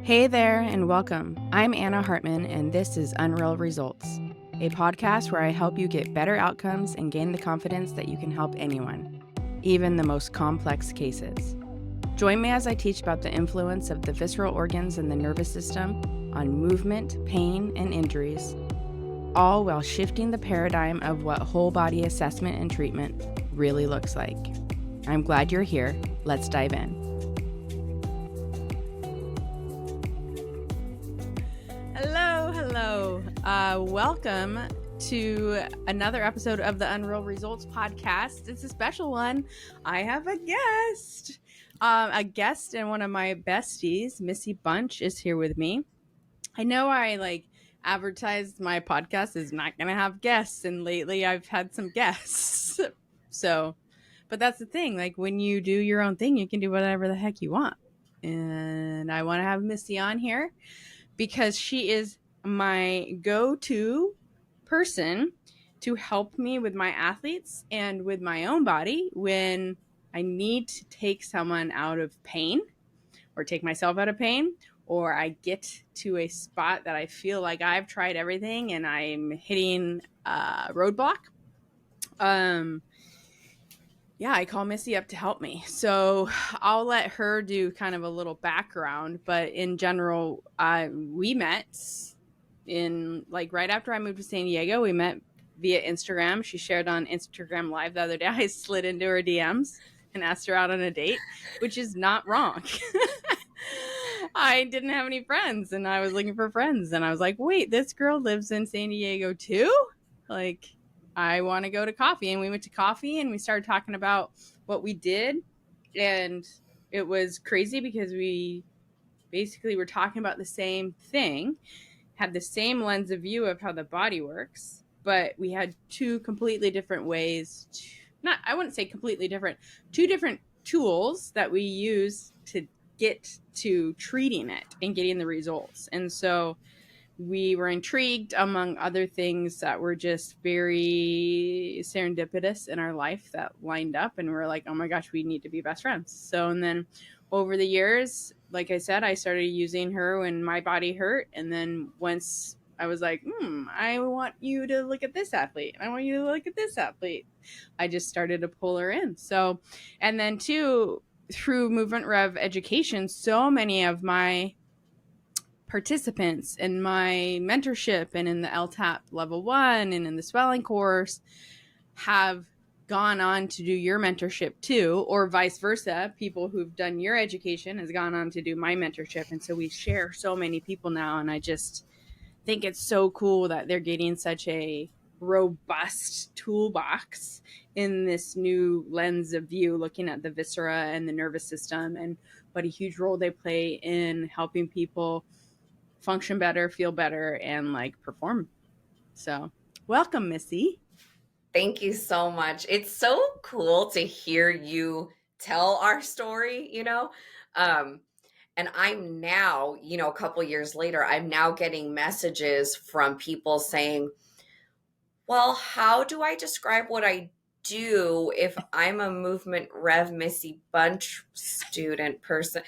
Hey there, and welcome. I'm Anna Hartman, and this is Unreal Results, a podcast where I help you get better outcomes and gain the confidence that you can help anyone, even the most complex cases. Join me as I teach about the influence of the visceral organs and the nervous system on movement, pain, and injuries, all while shifting the paradigm of what whole body assessment and treatment really looks like. I'm glad you're here. Let's dive in. Hello. Welcome to another episode of the Unreal Results podcast. It's a special one. I have a guest. And one of my besties, Missy Bunch, is here with me. I know I advertised my podcast is not going to have guests, and lately I've had some guests. But that's the thing. Like, when you do your own thing, you can do whatever the heck you want. And I want to have Missy on here because she is my go-to person to help me with my athletes and with my own body when I need to take someone out of pain or take myself out of pain, or I get to a spot that I feel like I've tried everything and I'm hitting a roadblock. I call Missy up to help me. So I'll let her do kind of a little background, but in general, we met in right after I moved to San Diego. We met via Instagram. She shared on Instagram Live the other day. I slid into her DMs and asked her out on a date, which is not wrong. I didn't have any friends and I was looking for friends, and I was like, wait, this girl lives in San Diego too? I want to go to coffee. And we went to coffee and we started talking about what we did. And it was crazy because we basically were talking about the same thing, had the same lens of view of how the body works, but we had two completely different ways I wouldn't say completely different, two different tools that we use to get to treating it and getting the results. And so we were intrigued, among other things that were just very serendipitous in our life that lined up, and we're like, oh my gosh, we need to be best friends. So, and then over the years, like I said, I started using her when my body hurt. And then once I was like, I want you to look at this athlete, I want you to look at this athlete, I just started to pull her in. So, and then too, through MovementREV education, so many of my participants in my mentorship and in the LTAP level 1 and in the swelling course have gone on to do your mentorship too, or vice versa. People who've done your education has gone on to do my mentorship. And so we share so many people now, and I just think it's so cool that they're getting such a robust toolbox in this new lens of view, looking at the viscera and the nervous system and what a huge role they play in helping people function better, feel better, and perform. So welcome, Missy. Thank you so much. It's so cool to hear you tell our story, and I'm now, a couple years later, I'm now getting messages from people saying, well, how do I describe what I do if I'm a MovementREV Missy Bunch student person?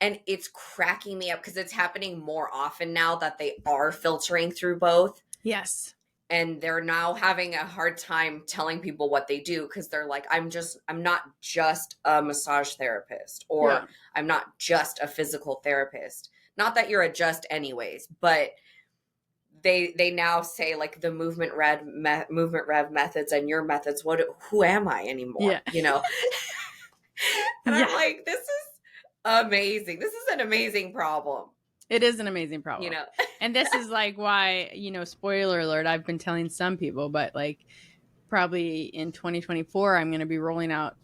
And it's cracking me up because it's happening more often now that they are filtering through both. Yes. And they're now having a hard time telling people what they do because they're like, I'm not just a massage therapist, or I'm not just a physical therapist. Not that you're a just anyways, but they now say the MovementREV methods and your methods. Who am I anymore? Yeah. And I'm like, this is amazing. This is an amazing problem. It is an amazing problem. And this is why, spoiler alert, I've been telling some people, but probably in 2024, I'm going to be rolling out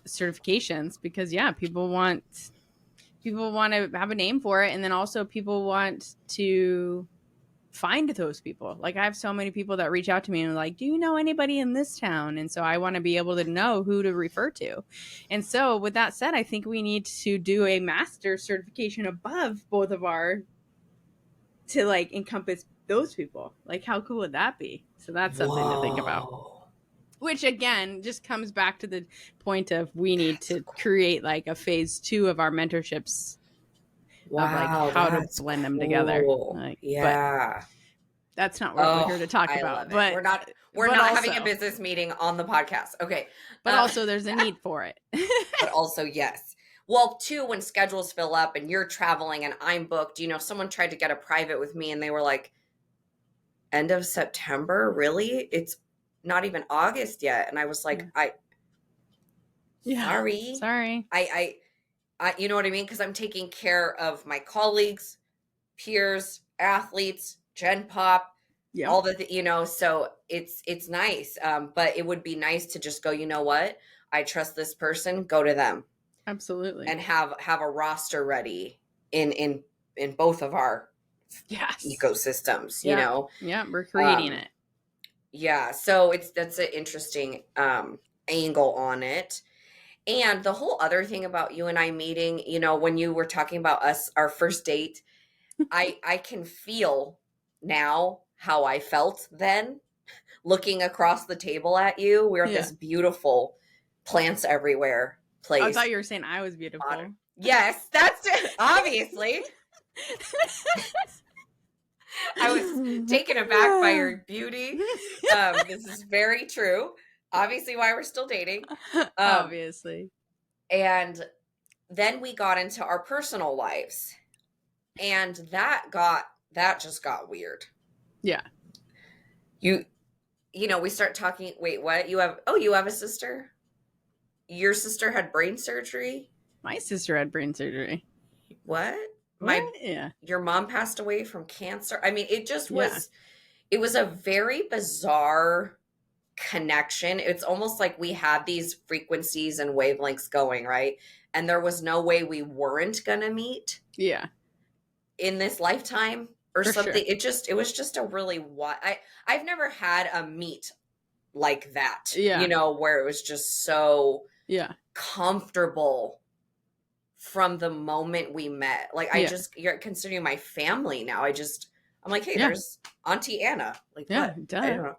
certifications because people want to have a name for it. And then also people want to find those people. I have so many people that reach out to me and are like, do you know anybody in this town? And so I want to be able to know who to refer to. And so with that said, I think we need to do a master certification above both of our to encompass those people. How cool would that be? So that's something to think about. Which again, just comes back to the point of we need to create a phase 2 of our mentorships of like Wow, how to that's blend them together. cool. Like, but Yeah. that's not what we're Oh, here to talk I about. love it. We're But not having a also, business meeting on the podcast. Okay. but also there's a need for it. But also, yes. Well, too, when schedules fill up and you're traveling and I'm booked, someone tried to get a private with me and they were like, end of September? Really? It's not even August yet. And I was like, Yeah. Yeah. sorry. Sorry. You know what I mean? Because I'm taking care of my colleagues, peers, athletes, Gen Pop, Yeah. all so it's nice. But it would be nice to just go, you know what? I trust this person, go to them. Absolutely. And have a roster ready in both of our ecosystems, Yeah, we're creating it. Yeah, so that's an interesting angle on it. And the whole other thing about you and I meeting, when you were talking about us, our first date, I can feel now how I felt then looking across the table at you. We're at this beautiful plants everywhere place. I thought you were saying I was beautiful. Yes, that's it. Obviously. I was taken aback by your beauty. This is very true. Obviously, why we're still dating. Obviously. And then we got into our personal lives. And that just got weird. Yeah. We start talking. Wait, what? You have a sister? Your sister had brain surgery? My sister had brain surgery. What? Yeah. Your mom passed away from cancer. I mean, it just was, it was a very bizarre connection. It's almost like we had these frequencies and wavelengths going, right? And there was no way we weren't going to meet. Yeah. In this lifetime or something. Sure. It was just a really I've never had a meet like that. Yeah. Where it was just so comfortable from the moment we met. Like you're considering my family now. I'm like, hey, there's Auntie Anna. Like, what? Duh. I don't know.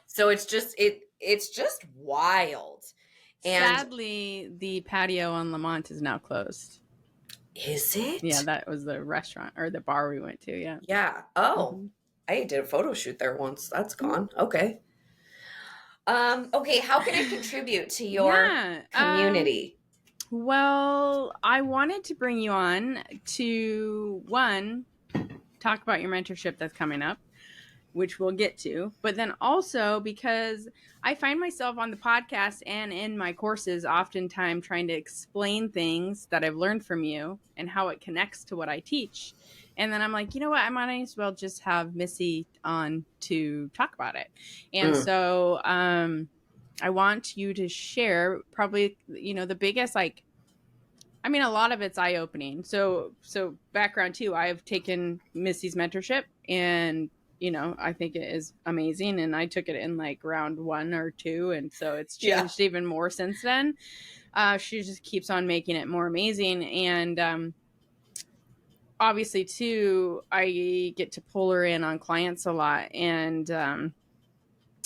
So it's just wild. And sadly, the patio on Lamont is now closed. Is it? Yeah, that was the restaurant or the bar we went to. Yeah. Yeah. Oh, I did a photo shoot there once. That's gone. Okay. Okay. How can I contribute to your community? Well, I wanted to bring you on to talk about your mentorship that's coming up, which we'll get to, but then also because I find myself on the podcast and in my courses oftentimes trying to explain things that I've learned from you and how it connects to what I teach. And then I'm like, you know what? I might as well just have Missy on to talk about it. And so I want you to share probably, the biggest, a lot of it's eye-opening. So background too, I've taken Missy's mentorship and I think it is amazing. And I took it in like round 1 or 2. And so it's changed even more since then. She just keeps on making it more amazing. And obviously too, I get to pull her in on clients a lot. And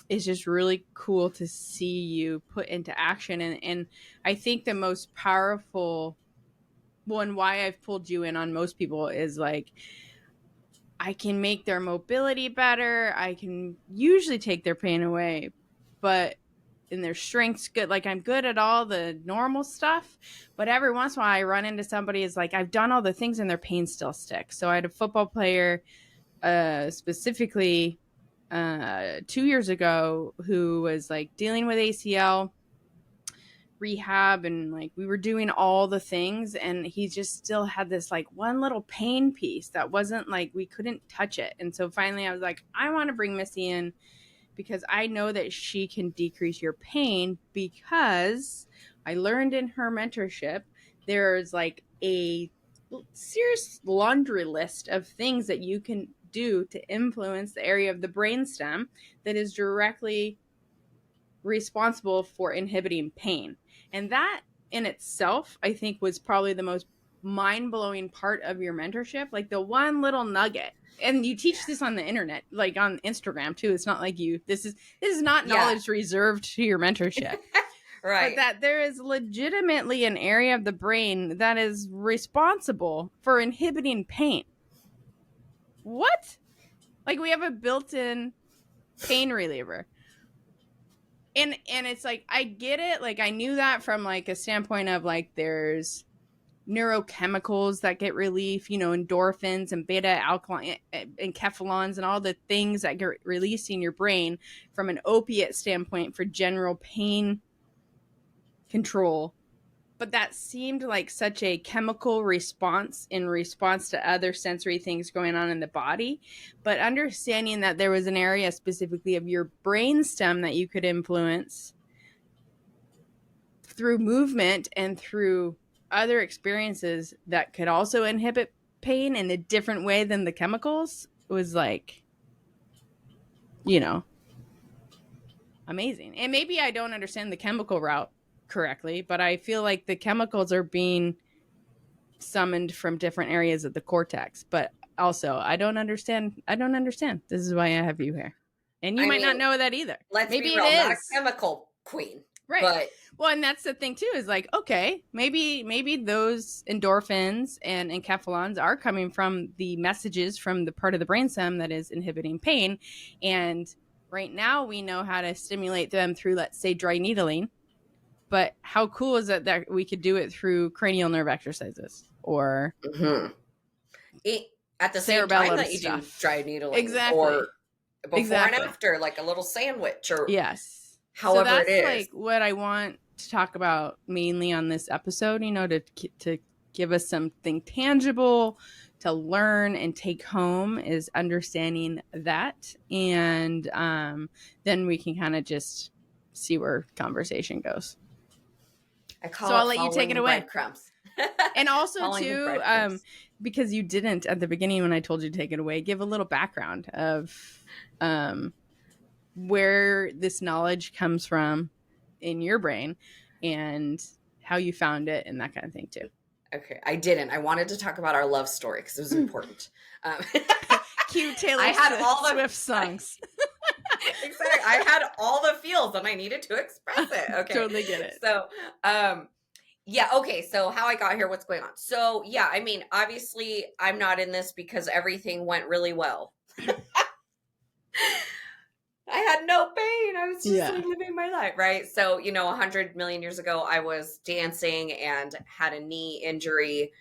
it's just really cool to see you put into action. And I think the most powerful one, why I've pulled you in on most people is like, I can make their mobility better. I can usually take their pain away, but in their strengths good. Like I'm good at all the normal stuff, but every once in a while I run into somebody is like, I've done all the things and their pain still sticks. So I had a football player, specifically 2 years ago who was like dealing with ACL rehab and like we were doing all the things and he just still had this like one little pain piece that wasn't like we couldn't touch it. And so finally I was like, I want to bring Missy in because I know that she can decrease your pain, because I learned in her mentorship there's like a serious laundry list of things that you can do to influence the area of the brainstem that is directly responsible for inhibiting pain. And that in itself, I think, was probably the most mind-blowing part of your mentorship. Like the one little nugget. And you teach this on the internet, like on Instagram too. It's not like this is not knowledge reserved to your mentorship. Right. but that there is legitimately an area of the brain that is responsible for inhibiting pain. What? Like we have a built-in pain reliever. And it's like I get it. Like I knew that from like a standpoint of like there's neurochemicals that get relief, endorphins and beta alkaline and cephalons and all the things that get released in your brain from an opiate standpoint for general pain control. But that seemed like such a chemical response in response to other sensory things going on in the body. But understanding that there was an area specifically of your brainstem that you could influence through movement and through other experiences that could also inhibit pain in a different way than the chemicals was like, amazing. And maybe I don't understand the chemical route correctly, but I feel like the chemicals are being summoned from different areas of the cortex. But also, I don't understand. This is why I have you here. And you might not know that either. Let's maybe be real, it not a is chemical queen. right. But well, and that's the thing too, is like, okay, maybe those endorphins and enkephalons are coming from the messages from the part of the brainstem that is inhibiting pain. And right now we know how to stimulate them through, let's say, dry needling. But how cool is it that we could do it through cranial nerve exercises or at the same time that you do dry needling, exactly, or before and after, like a little sandwich, or yes, however so that's it is. like what I want to talk about mainly on this episode. To give us something tangible to learn and take home is understanding that, and then we can kind of just see where conversation goes. I'll let you take it away. Breadcrumbs. And also too, because you didn't at the beginning when I told you to take it away, give a little background of where this knowledge comes from in your brain and how you found it and that kind of thing too. Okay, I didn't. I wanted to talk about our love story because it was important. Cute Taylor Swift songs. Exactly. I had all the feels and I needed to express it. Okay. Totally get it. So, yeah. Okay. So how I got here, what's going on? So yeah, I mean, obviously I'm not in this because everything went really well. I had no pain. I was just living my life. Right. So, 100 million years ago, I was dancing and had a knee injury.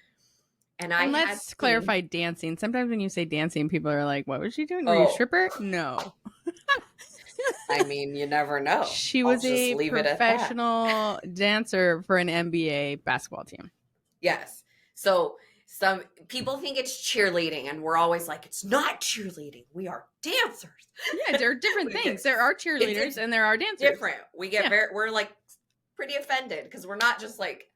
And let's clarify dancing. Sometimes when you say dancing, people are like, what was she doing? Were you a stripper? No. I mean, you never know. She was a professional dancer for an NBA basketball team. Yes. So some people think it's cheerleading, and we're always like, it's not cheerleading. We are dancers. Yeah, there are different things. There are cheerleaders and there are dancers. Different. We get we're like pretty offended because we're not just like,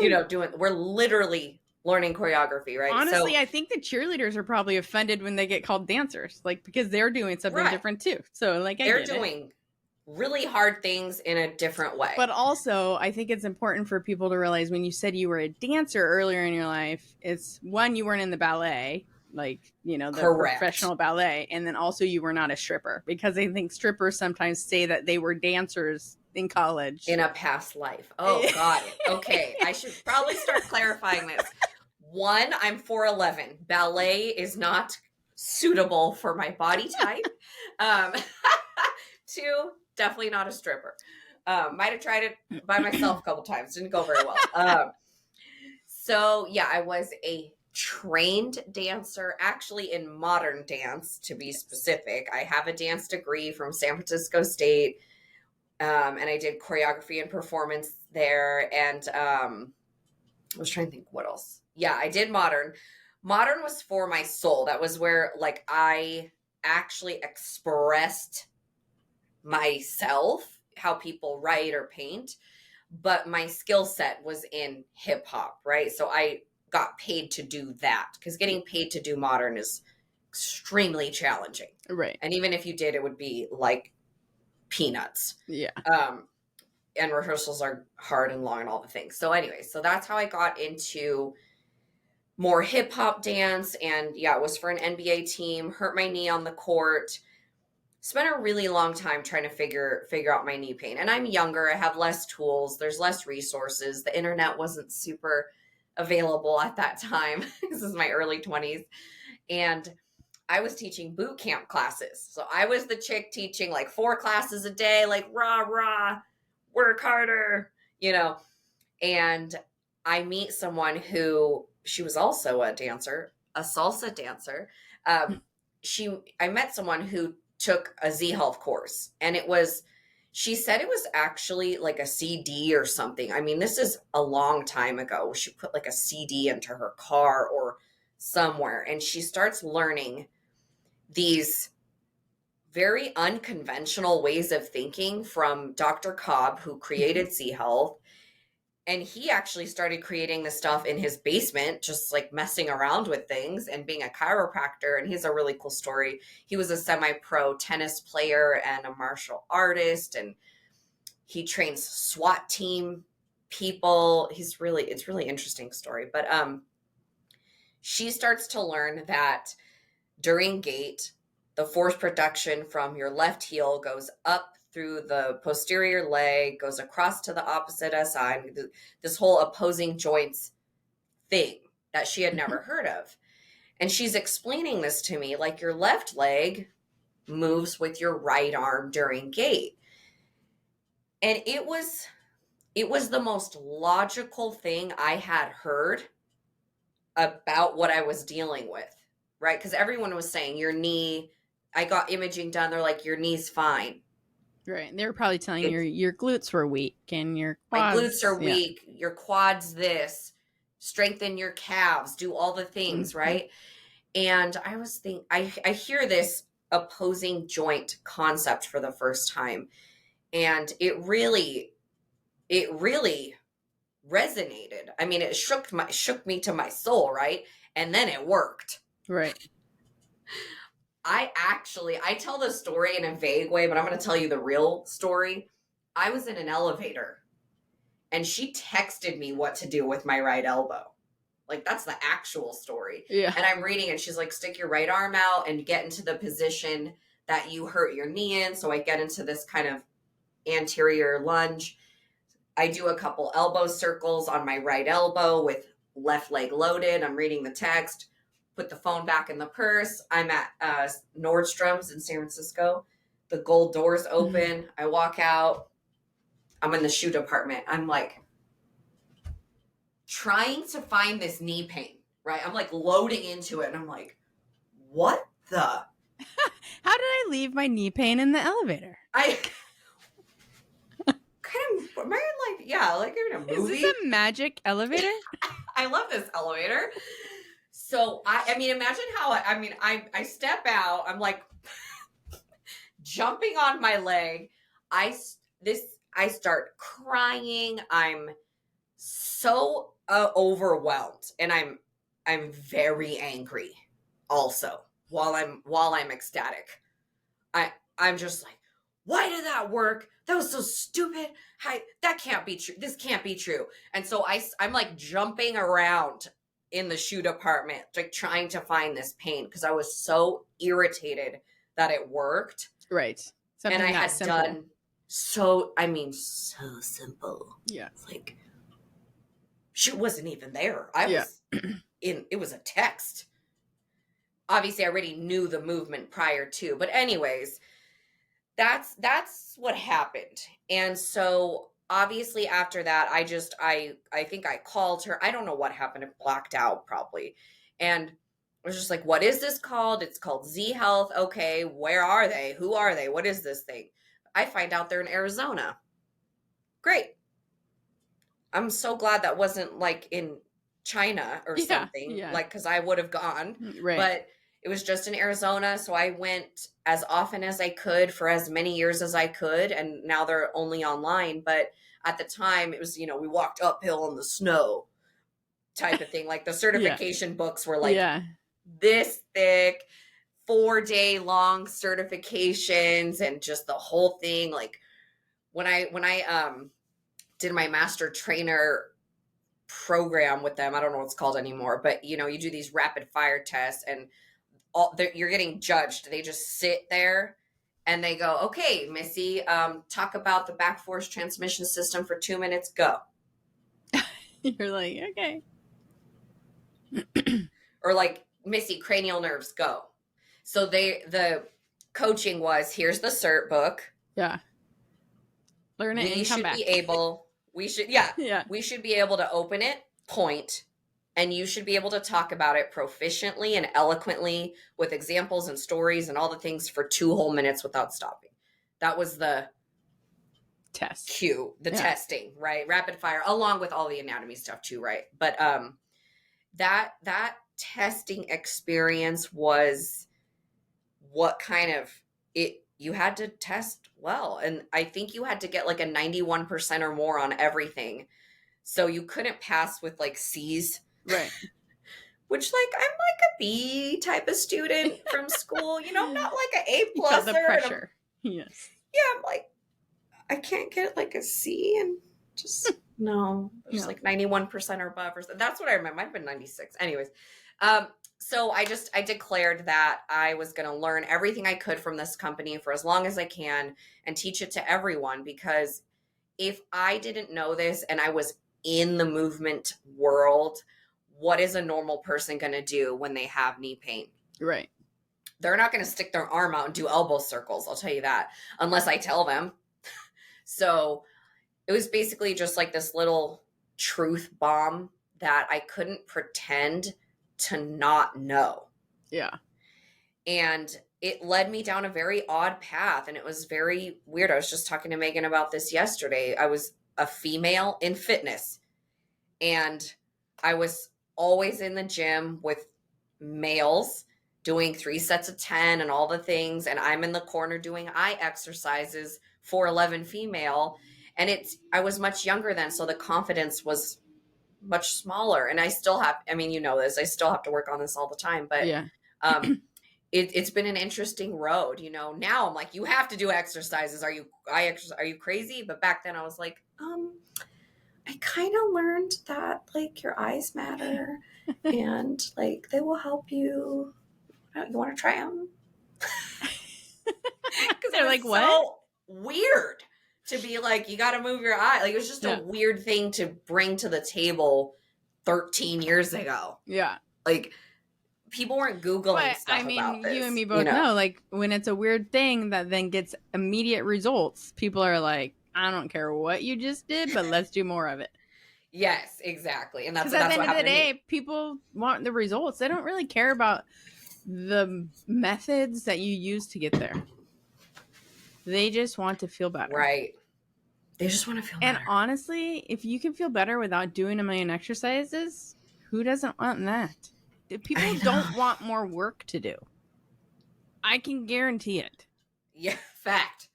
we're literally learning choreography, right? Honestly, I think the cheerleaders are probably offended when they get called dancers, like because they're doing something different too. So like they're doing really hard things in a different way. But also, I think it's important for people to realize when you said you were a dancer earlier in your life, it's one, you weren't in the ballet, like, the professional ballet, and then also you were not a stripper, because I think strippers sometimes say that they were dancers in college. In a past life. Oh, got it. Okay. I should probably start clarifying this. One, I'm 4'11". Ballet is not suitable for my body type. Two, definitely not a stripper. Might have tried it by myself a couple times. Didn't go very well. So yeah, I was a trained dancer, actually in modern dance, to be specific. I have a dance degree from San Francisco State. And I did choreography and performance there. And I was trying to think what else. Yeah, I did modern. Modern was for my soul. That was where like I actually expressed myself, how people write or paint. But my skill set was in hip hop, right? So I got paid to do that, because getting paid to do modern is extremely challenging. Right. And even if you did, it would be like peanuts. Yeah. And rehearsals are hard and long and all the things. So anyway, so that's how I got into more hip hop dance. And yeah, it was for an NBA team, hurt my knee on the court. spent a really long time trying to figure out my knee pain. And I'm younger, I have less tools, there's less resources. The internet wasn't super available at that time. This is my early 20s. And I was teaching boot camp classes. So I was the chick teaching like 4 classes a day, like rah, rah, work harder, you know. And I meet someone who, she was also a dancer, a salsa dancer. Um, I met someone who took a Z Health course, and she said it was actually like a CD or something. I mean, this is a long time ago. She put like a CD into her car or somewhere, and she starts learning these very unconventional ways of thinking from Dr. Cobb, who created Z Health. And he actually started creating the stuff in his basement, just like messing around with things and being a chiropractor. And he's a really cool story. He was a semi-pro tennis player and a martial artist, and he trains SWAT team people. It's really interesting story. But she starts to learn that during gait, the force production from your left heel goes up through the posterior leg, goes across to the opposite SI, this whole opposing joints thing that she had never heard of. And she's explaining this to me like your left leg moves with your right arm during gait. And it was the most logical thing I had heard about what I was dealing with, right? Because everyone was saying your knee, I got imaging done. They're like, your knee's fine. Right. They were probably telling you your glutes were weak and your My quads. glutes are weak. Your quads this. Strengthen your calves. Do all the things, right? And I was thinking, I hear this opposing joint concept for the first time. And it really resonated. I mean, it shook me to my soul, right? And then it worked. Right. I tell the story in a vague way, but I'm going to tell you the real story. I was in an elevator and she texted me what to do with my right elbow. Like, that's the actual story. Yeah. And I'm reading and she's like, stick your right arm out and get into the position that you hurt your knee in. So I get into this kind of anterior lunge. I do a couple elbow circles on my right elbow with left leg loaded. I'm reading the text. Put the phone back in the purse. I'm at Nordstrom's in San Francisco. The gold doors open. I walk out. I'm in the shoe department. I'm like trying to find this knee pain, right? I'm like loading into it. And I'm like, what the? How did I leave my knee pain in the elevator? I kind of, am I in like, yeah, like in a movie? Is this a magic elevator? I love this elevator. So I mean, imagine how I step out. I'm like jumping on my leg. I start crying. I'm so overwhelmed, and I'm very angry. Also, while I'm ecstatic, I'm just like, why did that work? That was so stupid. That can't be true. This can't be true. And so I'm like jumping around in the shoe department, like trying to find this pain because I was so irritated that it worked. Right. Something and I had simple. done so simple. Yeah. It's like she wasn't even there. I was it was a text. Obviously, I already knew the movement prior to, but anyways, that's what happened. And so obviously after that, I think I called her. I don't know what happened. It blacked out probably. And I was just like, what is this called? It's called Z Health. Okay, where are they? Who are they? What is this thing? I find out they're in Arizona. Great. I'm so glad that wasn't like in China or something. Yeah. Like, because I would have gone. Right. But it was just in Arizona. So I went as often as I could for as many years as I could. And now they're only online. But at the time, it was, we walked uphill in the snow type of thing. Like the certification books were like this thick, 4-day long certifications and just the whole thing. Like when I did my master trainer program with them, I don't know what it's called anymore, but you do these rapid fire tests and you're getting judged. They just sit there And they go, okay, Missy, talk about the back force transmission system for 2 minutes, go. You're like, okay. Or like, Missy, cranial nerves, go. So the coaching was, here's the cert book. Yeah. Learn it and come back. We should be able to open it, point, and you should be able to talk about it proficiently and eloquently with examples and stories and all the things for 2 whole minutes without stopping. That was the test cue, the testing, right? Rapid fire, along with all the anatomy stuff too, right? But that testing experience was what kind of it, you had to test well. And I think you had to get like a 91% or more on everything. So you couldn't pass with like C's. Right. Which, like, I'm like a B type of student from school, you know, I'm not like an A plus. You felt the pressure. Yes. Yeah, I'm like, I can't get like a C and just no, just like 91% or above. Or that's what I remember. Might have been 96. Anyways, so I declared that I was going to learn everything I could from this company for as long as I can and teach it to everyone, because if I didn't know this and I was in the movement world, what is a normal person going to do when they have knee pain? Right. They're not going to stick their arm out and do elbow circles. I'll tell you that, unless I tell them. So it was basically just like this little truth bomb that I couldn't pretend to not know. Yeah. And it led me down a very odd path, and it was very weird. I was just talking to Megan about this yesterday. I was a female in fitness, and I was always in the gym with males doing 3 sets of 10 and all the things, and I'm in the corner doing eye exercises for 11 female. And I was much younger then, so the confidence was much smaller. And I still have, I mean, you know this, I still have to work on this all the time, but yeah. It's been an interesting road. You know, now I'm like, you have to do exercises. Are you crazy? But back then I was like, I kind of learned that like your eyes matter and like they will help you. You want to try them? Because they're like, what? So weird to be like, you got to move your eye. Like, it was just a weird thing to bring to the table 13 years ago. Yeah. Like, people weren't Googling stuff about this. You and me both know, like, when it's a weird thing that then gets immediate results, people are like, I don't care what you just did, but let's do more of it. Yes, exactly. And that's at the end of the day, people want the results. They don't really care about the methods that you use to get there. They just want to feel better. Right. They just want to feel better. And honestly, if you can feel better without doing a million exercises, who doesn't want that? People don't want more work to do. I can guarantee it. Yeah, fact.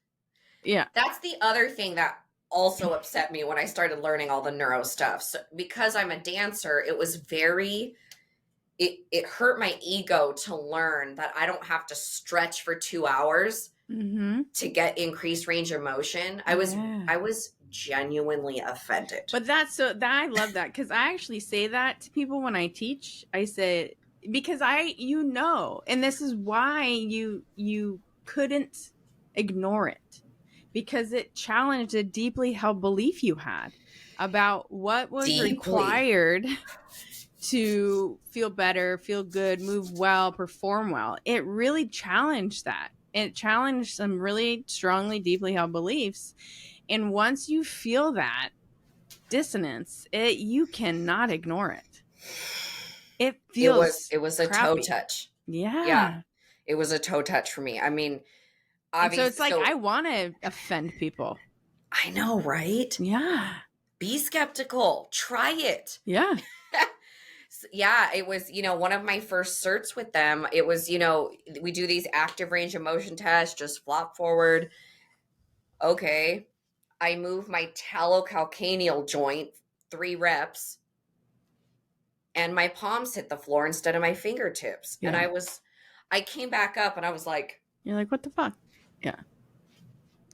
Yeah. That's the other thing that also upset me when I started learning all the neuro stuff. So, because I'm a dancer, it was it hurt my ego to learn that I don't have to stretch for 2 hours to get increased range of motion. I was genuinely offended. But I love that, because I actually say that to people when I teach. I say, because and this is why you couldn't ignore it, because it challenged a deeply held belief you had about what was required to feel better, feel good, move well, perform well. It really challenged that. It challenged some really strongly, deeply held beliefs. And once you feel that dissonance, you cannot ignore it. It feels it was a crappy. toe touch. Yeah. It was a toe touch for me. I mean, obviously, so it's like, I want to offend people. I know, right? Yeah. Be skeptical. Try it. Yeah. Yeah, it was, one of my first certs with them. It was, we do these active range of motion tests, just flop forward. Okay. I move my talocalcaneal joint 3 reps and my palms hit the floor instead of my fingertips. Yeah. And I came back up and I was like, you're like, what the fuck? Yeah.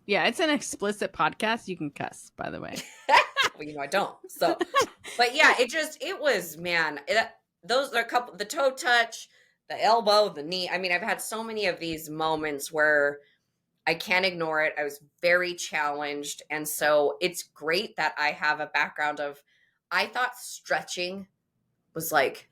Yeah, it's an explicit podcast. You can cuss, by the way. Well, I don't. So, but yeah, it was, man, those are the toe touch, the elbow, the knee. I mean, I've had so many of these moments where I can't ignore it. I was very challenged. And so it's great that I have a background of, I thought stretching was like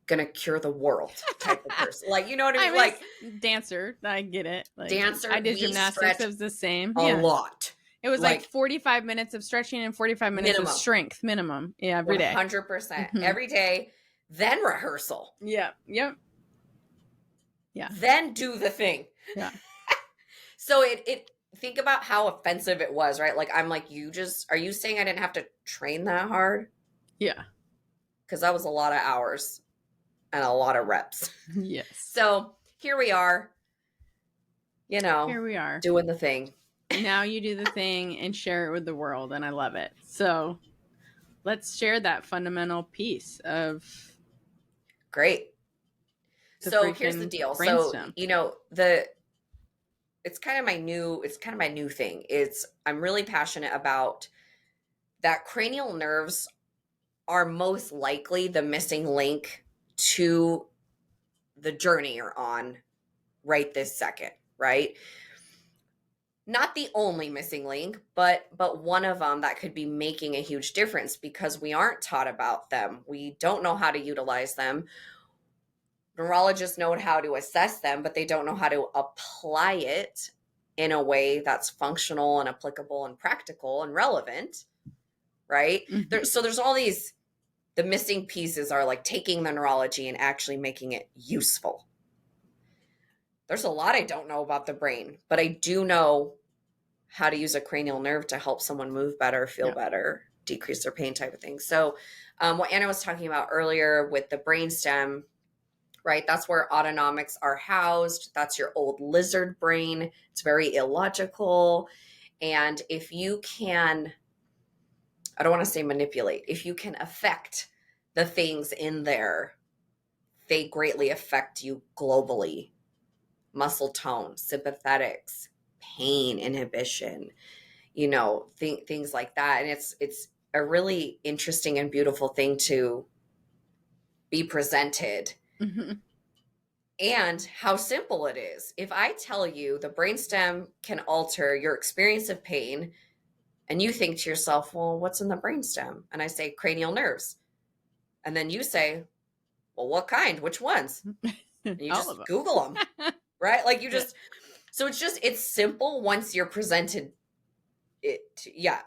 gonna cure the world type of person. Like, you know what I I mean? was Like dancer. I get it. Like I dancer, did we gymnastics. stretch It was the same. a Yeah. lot. It was like Like 45 minutes of stretching and 45 minutes of minimum, strength minimum. Yeah, every day. 100% Mm-hmm. every day, then rehearsal. Yeah. Yep. Yeah. Then do the thing. Yeah. So it think about how offensive it was, right? Like I'm like, are you saying I didn't have to train that hard? Yeah. Because that was a lot of hours and a lot of reps. Yes. So here we are, Here we are. doing the thing. Now you do the thing and share it with the world, and I love it. So let's share that fundamental piece of Great. So here's the deal. So, it's kind of my new thing. I'm really passionate about that cranial nerves are most likely the missing link to the journey you're on right this second, right? Not the only missing link, but one of them that could be making a huge difference because we aren't taught about them. We don't know how to utilize them. Neurologists know how to assess them, but they don't know how to apply it in a way that's functional and applicable and practical and relevant, right? Mm-hmm. So there's all these, the missing pieces are like taking the neurology and actually making it useful. There's a lot I don't know about the brain, but I do know how to use a cranial nerve to help someone move better, feel better, decrease their pain type of thing. So what Anna was talking about earlier with the brainstem, right? That's where autonomics are housed. That's your old lizard brain. It's very illogical. And if you can, I don't want to say manipulate, if you can affect the things in there, they greatly affect you globally. Muscle tone, sympathetics, pain inhibition, things like that. And it's a really interesting and beautiful thing to be presented. Mm-hmm. And how simple it is. If I tell you the brainstem can alter your experience of pain, and you think to yourself, well, what's in the brainstem? And I say cranial nerves. And then you say, well, what kind? Which ones? And you just Google them, right? Like so it's simple once you're presented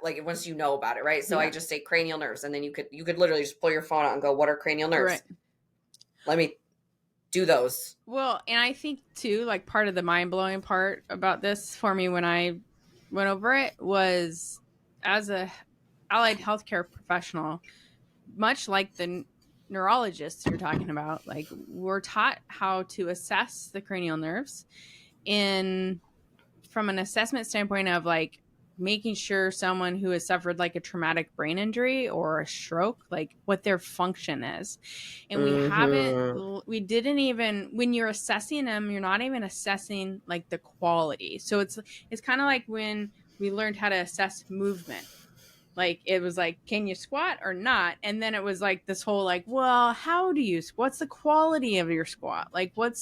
like once you know about it, right? So I just say cranial nerves, and then you could literally just pull your phone out and go, what are cranial nerves? Right. Let me do those. Well, and I think too, like part of the mind-blowing part about this for me when I went over it was, as a allied healthcare professional, much like the neurologists you're talking about, like we're taught how to assess the cranial nerves from an assessment standpoint of like making sure someone who has suffered like a traumatic brain injury or a stroke, like what their function is. And we didn't even, when you're assessing them, you're not even assessing like the quality. So it's kind of like when we learned how to assess movement. Like it was like, can you squat or not? And then it was like this whole like, well, what's the quality of your squat? Like what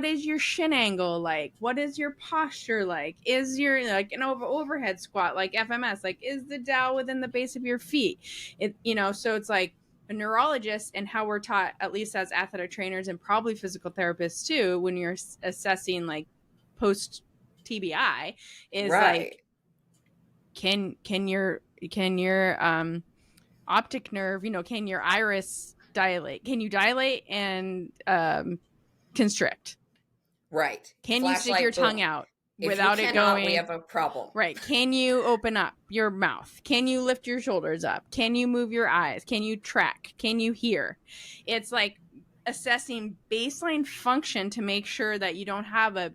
is your shin angle like? What is your posture like? Is your like an overhead squat like FMS? Like is the dowel within the base of your feet? So it's like a neurologist and how we're taught, at least as athletic trainers and probably physical therapists too, when you're assessing like post TBI is like, can your optic nerve, can your iris dilate? Can you dilate and constrict? Right. Can you stick your tongue out without it going? We have a problem. Right. Can you open up your mouth? Can you lift your shoulders up? Can you move your eyes? Can you track? Can you hear? It's like assessing baseline function to make sure that you don't have a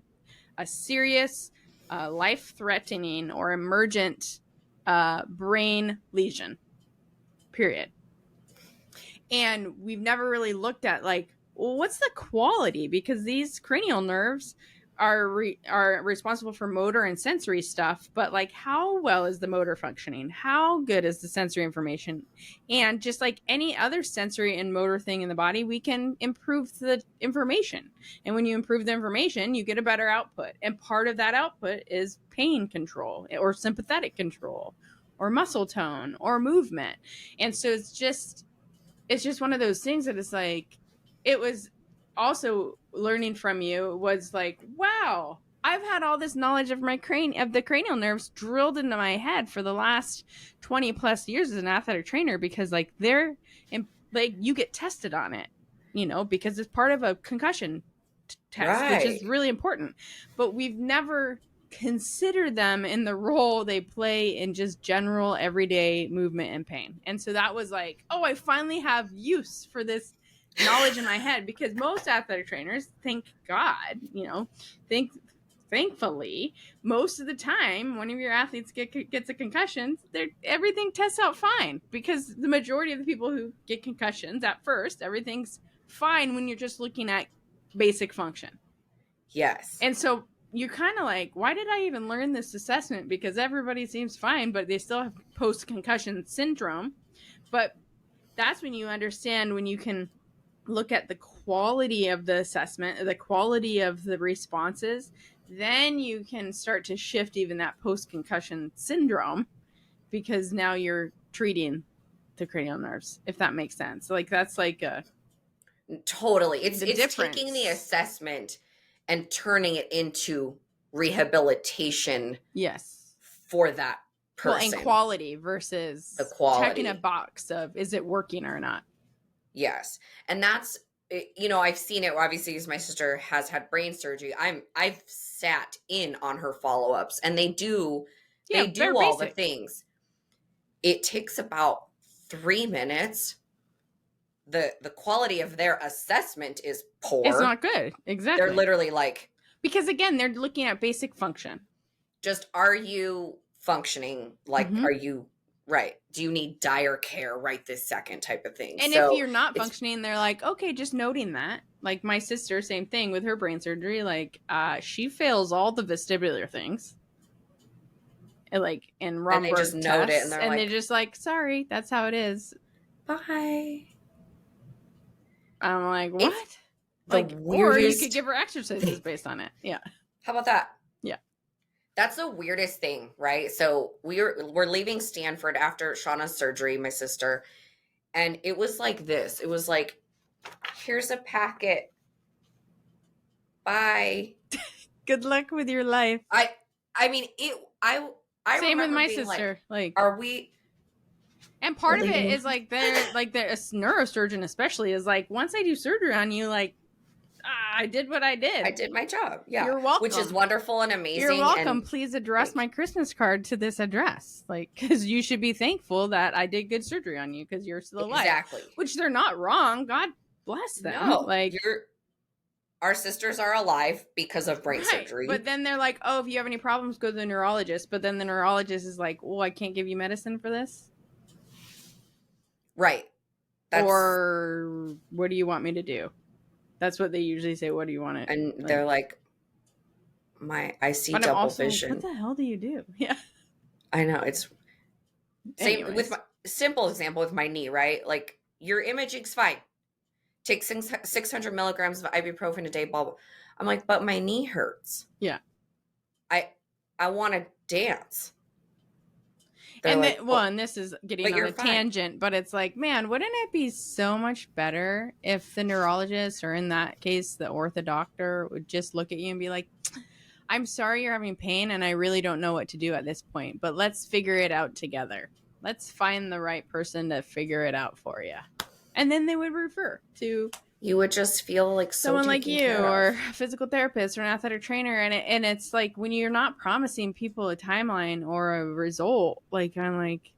serious life-threatening or emergent brain lesion, period. And we've never really looked at like, well, what's the quality? Because these cranial nerves are responsible for motor and sensory stuff, but like how well is the motor functioning? How good is the sensory information? And just like any other sensory and motor thing in the body, we can improve the information. And when you improve the information, you get a better output. And part of that output is pain control or sympathetic control or muscle tone or movement. And so it's just one of those things that it's like, it was also learning from you was like, wow, I've had all this knowledge of the cranial nerves drilled into my head for the last 20 plus years as an athletic trainer, because like like you get tested on it, because it's part of a concussion test, which is really important. But we've never considered them in the role they play in just general everyday movement and pain. And so that was like, oh, I finally have use for this knowledge in my head, because most athletic trainers, thank God, thankfully, most of the time, one of your athletes gets a concussion, everything tests out fine, because the majority of the people who get concussions at first, everything's fine when you're just looking at basic function. Yes. And so you're kind of like, why did I even learn this assessment? Because everybody seems fine, but they still have post-concussion syndrome. But that's when you understand, when you can look at the quality of the assessment, the quality of the responses, then you can start to shift even that post-concussion syndrome, because now you're treating the cranial nerves, if that makes sense. Like that's like a totally. It's taking the assessment and turning it into rehabilitation. Yes. For that person. Well, and quality versus the quality. Checking a box of, is it working or not? Yes. And that's, I've seen it obviously, because my sister has had brain surgery. I've sat in on her follow-ups, and they do all the things. It takes about 3 minutes. The quality of their assessment is poor. It's not good. Exactly. They're literally like, because again, they're looking at basic function. Just, are you functioning? Like, Are you right? Do you need dire care right this second, type of thing? And so if you're not functioning, they're like, okay, just noting that. Like my sister, same thing with her brain surgery. Like, she fails all the vestibular things. And Romberg just tests, note it, and they're just like, sorry, that's how it is. Bye. I'm like, what? Or you could give her exercises based on it. Yeah. How about that? Yeah. That's the weirdest thing, right? So we're leaving Stanford after Shauna's surgery, my sister, and it was like this. It was like, here's a packet. Bye. Good luck with your life. I mean, I same with my sister. Like, are we? And part of it is like they're like a neurosurgeon especially is like, once I do surgery on you, like, I did what I did. I did my job. Yeah. You're welcome. Which is wonderful and amazing. You're welcome. Please address my Christmas card to this address. Like, because you should be thankful that I did good surgery on you, because you're still alive. Exactly. Which they're not wrong. God bless them. No, like, our sisters are alive because of brain surgery. But then they're like, oh, if you have any problems, go to the neurologist. But then the neurologist is like, oh, I can't give you medicine for this. Right. Or what do you want me to do? That's what they usually say. What do you want to? And they're like, I see double vision. What the hell do you do? Yeah. I know. It's same with my simple example with my knee, right? Like, your imaging's fine. Take 600 milligrams of ibuprofen a day, blah, blah. I'm like, but my knee hurts. Yeah. I want to dance. And and this is getting on a tangent, but it's like, man, wouldn't it be so much better if the neurologist, or in that case, the ortho doctor, would just look at you and be like, I'm sorry you're having pain, and I really don't know what to do at this point, but let's figure it out together. Let's find the right person to figure it out for you. And then they would refer to... You would just feel like someone like you, or a physical therapist, or an athletic trainer, and it's like, when you're not promising people a timeline or a result, like, I'm like,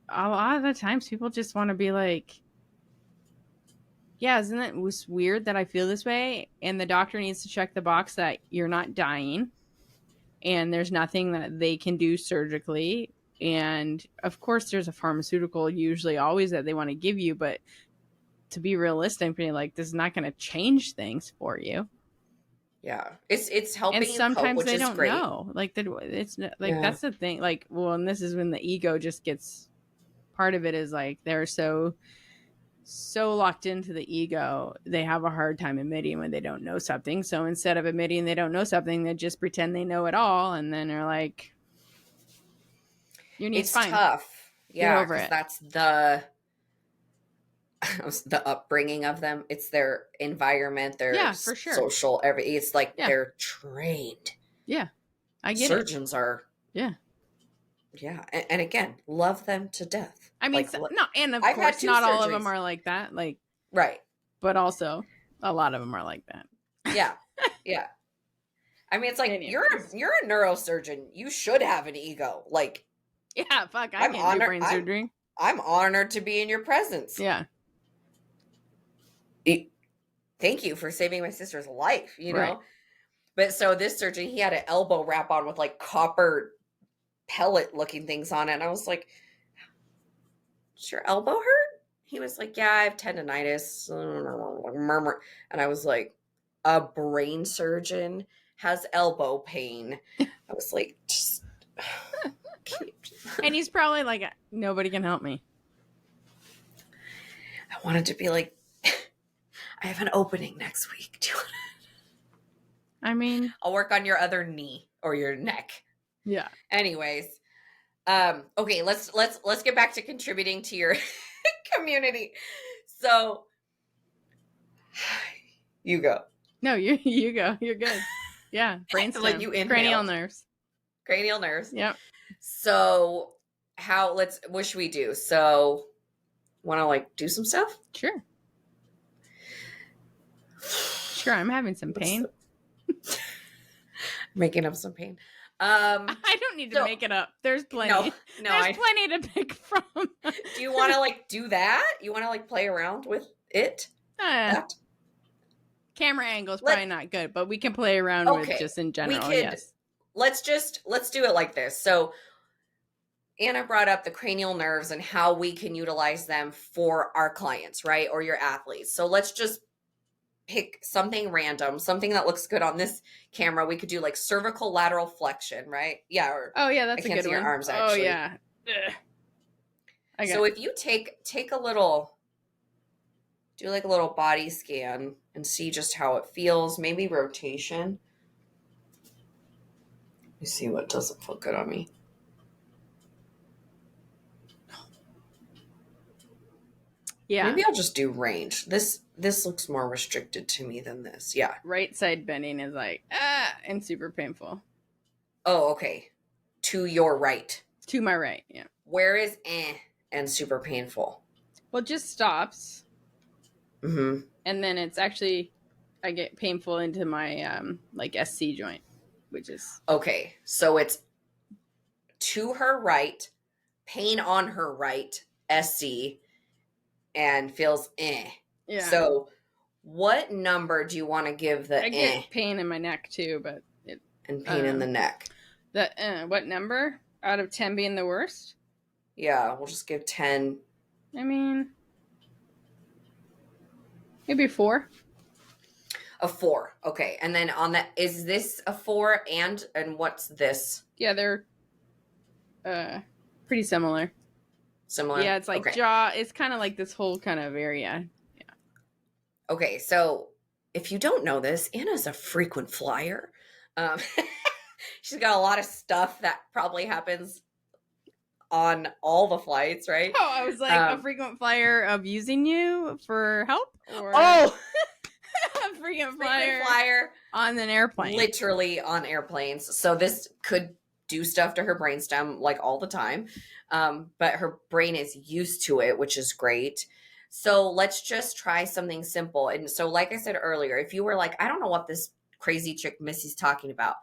a lot of the times people just want to be like, yeah, isn't it weird that I feel this way? And the doctor needs to check the box that you're not dying, and there's nothing that they can do surgically, and of course there's a pharmaceutical usually always that they want to give you, but to be realistic, being like, this is not going to change things for you. Yeah. It's And helping you cope, sometimes which they is don't great. know. Like it's like Yeah. that's the thing. Like, well, and this is when the ego just gets part of it is like they're so locked into the ego, they have a hard time admitting when they don't know something. So instead of admitting they don't know something, they just pretend they know it all, and then they're like, "Your knee's It's fine. tough. Get Yeah, over because it." that's the the upbringing of them. It's their environment, their Yeah, for sure. social, it's like Yeah, they're trained. yeah, I get it. Surgeons are, Yeah, yeah. And again, love them to death. I mean, Like, not, and of I've had course, two not all of them surgeries. are like that. Like, Right. but also, a lot of them are like that. Yeah. Yeah. I mean, it's like Anyways, you're a neurosurgeon. You should have an ego. Like, yeah, fuck, I I'm can't do honored. brain surgery. I'm honored to be in your presence. Yeah, Thank you for saving my sister's life, right. But so this surgeon, he had an elbow wrap on with like copper pellet looking things on it. And I was like, does your elbow hurt? He was like, yeah, I have tendonitis. Murmur. And I was like, a brain surgeon has elbow pain. I was like, just. And he's probably like, nobody can help me. I wanted to be like, I have an opening next week. Do you want I mean, I'll work on your other knee or your neck. yeah. Anyways, okay, let's get back to contributing to your community. So you go. No, you go. You're good. Yeah, brainstem, Like you inhaled. cranial nerves. Cranial nerves. Yep. So what should we do? So want to like do some stuff? Sure. Sure, I'm having some pain. Making up some pain. I don't need to make it up. There's plenty. No, There's plenty to pick from. Do you want to like do that? You want to like play around with it? Camera angle is probably not good, but we can play around with just in general. Yes. Let's do it like this. So Anna brought up the cranial nerves and how we can utilize them for our clients, right? Or your athletes. So let's just pick something random, something that looks good on this camera. We could do like cervical lateral flexion, right? Yeah. Or oh yeah, that's I a can't good see one. your arms, Oh actually. yeah. So if you take a little, do like a little body scan and see just how it feels, maybe rotation. Let me see what doesn't feel good on me. Yeah. Maybe I'll just do range. This looks more restricted to me than this. Yeah. Right side bending is like, and super painful. Oh, okay. To your right. To my right, yeah. Where is and super painful? Well, it just stops. Mm-hmm. And then it's actually, I get painful into my like SC joint, which is. Okay. So it's to her right, pain on her right, SC, and feels Yeah. So what number do you want to give the I get pain in my neck too, but and pain in the neck. What number out of 10 being the worst? Yeah, we'll just give 10. I mean, maybe 4. A 4. Okay. And then on that, is this a 4 and what's this? Yeah, they're pretty similar. Similar? Yeah, it's like jaw. It's kind of like this whole kind of area. Yeah. Okay, so if you don't know this, Anna's a frequent flyer. She's got a lot of stuff that probably happens on all the flights, right? Oh, I was like a frequent flyer of using you for help? Or a frequent flyer on an airplane. Literally on airplanes. So this could do stuff to her brainstem like all the time. But her brain is used to it, which is great. So let's just try something simple. And so, like I said earlier, if you were like, I don't know what this crazy chick Missy's talking about,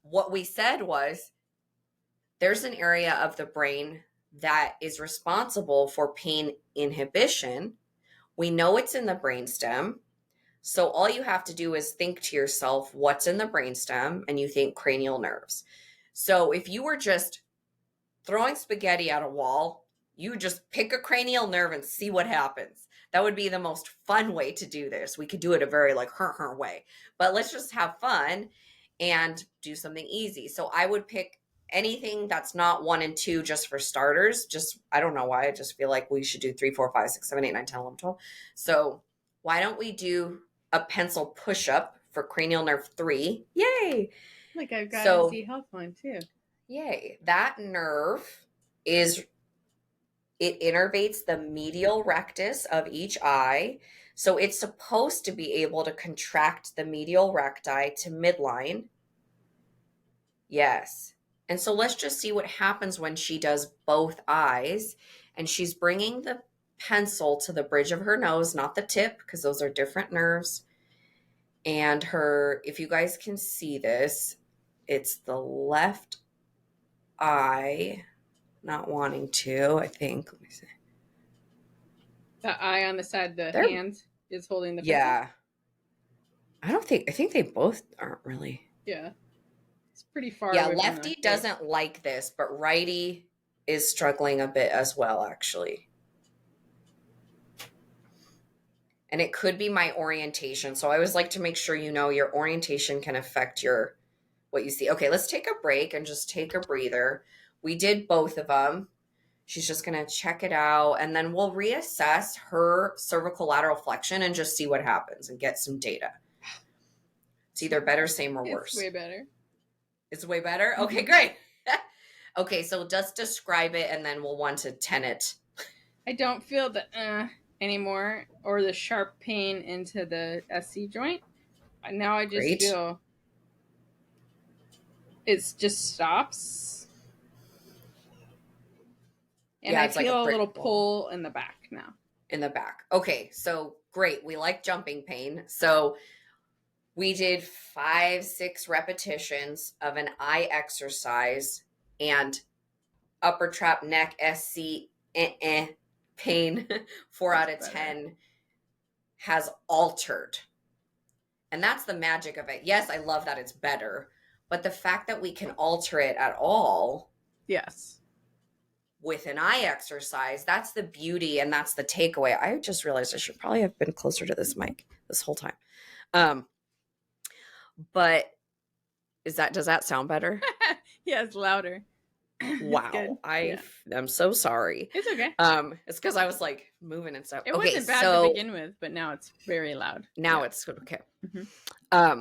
what we said was there's an area of the brain that is responsible for pain inhibition. We know it's in the brainstem. So all you have to do is think to yourself, what's in the brainstem? And you think cranial nerves. So if you were just throwing spaghetti at a wall, you just pick a cranial nerve and see what happens. That would be the most fun way to do this. We could do it a very like her way, but let's just have fun and do something easy. So I would pick anything that's not 1 and 2 just for starters. Just, I don't know why. I just feel like we should do 3, 4, 5, 6, 7, 8, 9, 10, 11, 12. So why don't we do a pencil push-up for cranial nerve 3? Yay. Like I've got So, a Z Health one too. Yay. That nerve is, it innervates the medial rectus of each eye. So it's supposed to be able to contract the medial recti to midline. Yes. And so let's just see what happens when she does both eyes. And she's bringing the pencil to the bridge of her nose, not the tip, because those are different nerves. And her, if you guys can see this, it's the left eye, not wanting to, I think. Let me see. The eye on the side, the They're, hand is holding the pencil. yeah. I think they both aren't really. Yeah. It's pretty far Yeah, away from lefty the doesn't like this, but righty is struggling a bit as well, actually. And it could be my orientation. So I always like to make sure you know your orientation can affect your what you see. Okay, let's take a break and just take a breather. We did both of them. She's just going to check it out, and then we'll reassess her cervical lateral flexion and just see what happens and get some data. It's either better, same, or worse. It's way better. It's way better? Okay, great. Okay, so just describe it, and then we'll 1 to 10 it. I don't feel the anymore, or the sharp pain into the SC joint. Now I just feel it just stops. And yeah, I feel a little pull in the back now. In the back. Okay, so great. We like jumping pain. So we did 5, 6 repetitions of an eye exercise, and upper trap neck SC pain 4 out of 10 has altered. And that's the magic of it. Yes, I love that it's better, but the fact that we can alter it at all. Yes. With an eye exercise, that's the beauty, and that's the takeaway. I just realized I should probably have been closer to this mic this whole time. But does that sound better? Yeah, it's louder. Wow. I'm so sorry. It's okay. It's because I was like moving and stuff. It wasn't bad to begin with, but now it's very loud. Now it's okay. Mm-hmm.